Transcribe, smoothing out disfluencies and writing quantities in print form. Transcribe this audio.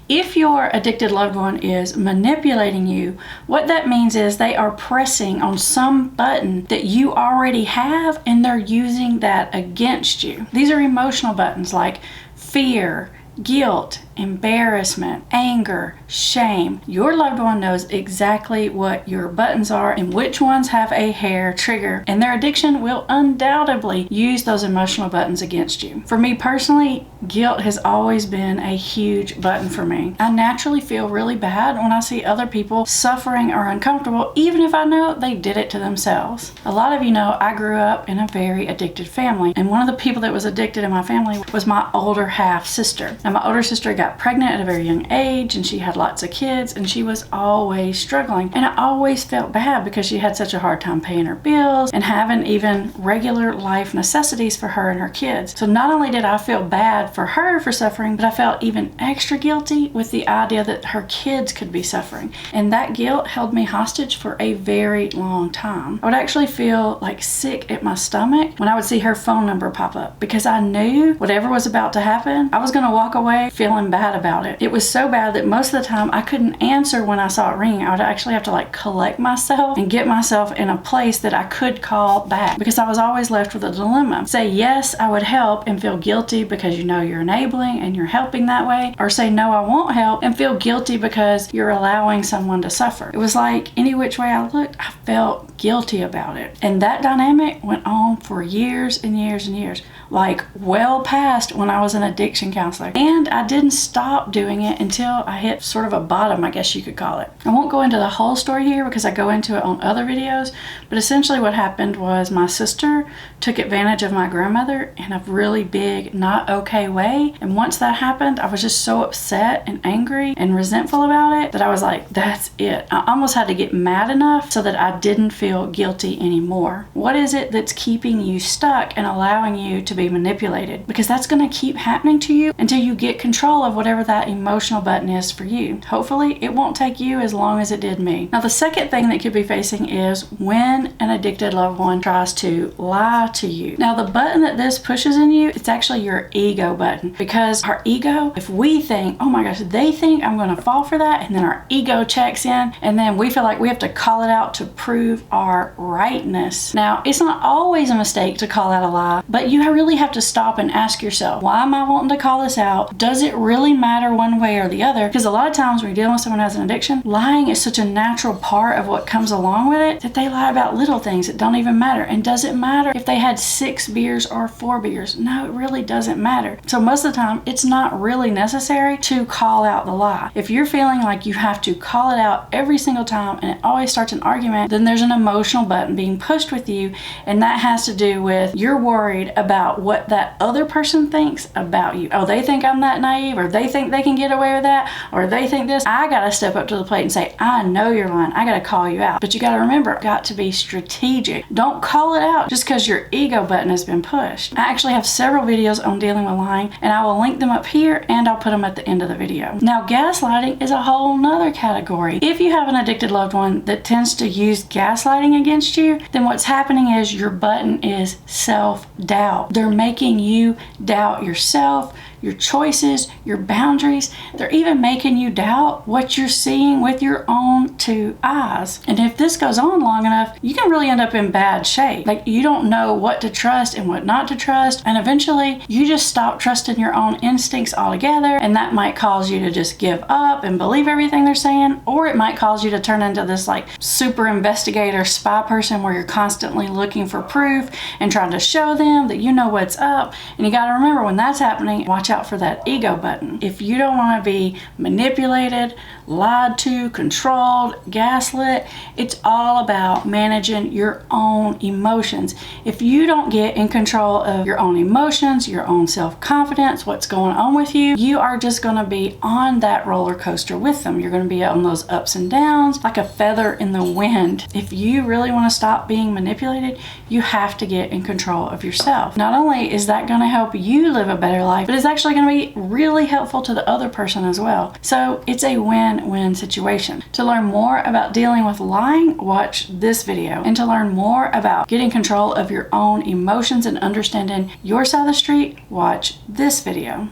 If your addicted loved one is manipulating you, what that means is they are pressing on some button that you already have and they're using that against you. These are emotional buttons like fear, guilt, embarrassment, anger, shame. Your loved one knows exactly what your buttons are and which ones have a hair trigger, and their addiction will undoubtedly use those emotional buttons against you. For me personally, guilt has always been a huge button for me. I naturally feel really bad when I see other people suffering or uncomfortable, even if I know they did it to themselves. A lot of you know I grew up in a very addicted family, and one of the people that was addicted in my family was my older half sister. Now, my older sister got pregnant at a very young age, and she had lots of kids, and she was always struggling. And I always felt bad because she had such a hard time paying her bills and having even regular life necessities for her and her kids. So not only did I feel bad for her for suffering, but I felt even extra guilty with the idea that her kids could be suffering. And that guilt held me hostage for a very long time. I would actually feel like sick at my stomach when I would see her phone number pop up, because I knew whatever was about to happen, I was going to walk away feeling bad about it. It was so bad that most of the time I couldn't answer when I saw it ringing. I would actually have to like collect myself and get myself in a place that I could call back, because I was always left with a dilemma. Say yes, I would help and feel guilty because you know you're enabling and you're helping that way, or say no, I won't help and feel guilty because you're allowing someone to suffer. It was like any which way I looked, I felt guilty about it. And that dynamic went on for years and years and years, like well past when I was an addiction counselor. And I didn't stop doing it until I hit sort of a bottom, I guess you could call it. I won't go into the whole story here because I go into it on other videos, but essentially what happened was my sister took advantage of my grandmother in a really big, not okay way. And once that happened, I was just so upset and angry and resentful about it that I was like, that's it. I almost had to get mad enough so that I didn't feel guilty anymore. What is it that's keeping you stuck and allowing you to be manipulated? Because that's going to keep happening to you until you get control of whatever that emotional button is for you. Hopefully it won't take you as long as it did me. Now, the second thing that you could be facing is when an addicted loved one tries to lie to you. Now, the button that this pushes in you, it's actually your ego button, because our ego, if we think, oh my gosh, they think I'm going to fall for that, and then our ego checks in, and then we feel like we have to call it out to prove our rightness. Now, it's not always a mistake to call out a lie, but you really have to stop and ask yourself, why am I wanting to call this out? Does it really matter one way or the other? Because a lot of times when you're dealing with someone who has an addiction, lying is such a natural part of what comes along with it that they lie about little things that don't even matter. And does it matter if they had 6 beers or 4 beers? No, it really doesn't matter. So most of the time, it's not really necessary to call out the lie. If you're feeling like you have to call it out every single time and it always starts an argument, then there's an emotional button being pushed with you, and that has to do with you're worried about what that other person thinks about you. Oh, they think I'm that naive, or they think they can get away with that, or they think this. I gotta step up to the plate and say, I know you're lying. I gotta call you out. But you gotta remember, got to be strategic. Don't call it out just because your ego button has been pushed. I actually have several videos on dealing with lying, and I will link them up here and I'll put them at the end of the video. Now, gaslighting is a whole nother category. If you have an addicted loved one that tends to use gaslighting against you, then what's happening is your button is self-doubt. They're making you doubt yourself, your choices, your boundaries. They're even making you doubt what you're seeing with your own 2 eyes. And if this goes on long enough, you can really end up in bad shape. Like, you don't know what to trust and what not to trust, and eventually you just stop trusting your own instincts altogether, and that might cause you to just give up and believe everything they're saying, or it might cause you to turn into this like super investigator spy person where you're constantly looking for proof and trying to show them that you know what's up. And you got to remember, when that's happening, watch out for that ego button. If you don't want to be manipulated, lied to, controlled, gaslit, it's all about managing your own emotions. If you don't get in control of your own emotions, your own self-confidence, what's going on with you, you are just going to be on that roller coaster with them. You're going to be on those ups and downs like a feather in the wind. If you really want to stop being manipulated, you have to get in control of yourself. Not only is that going to help you live a better life, but it's actually going to be really helpful to the other person as well. So it's a win-win situation. To learn more about dealing with lying, watch this video. And to learn more about getting control of your own emotions and understanding your side of the street, watch this video.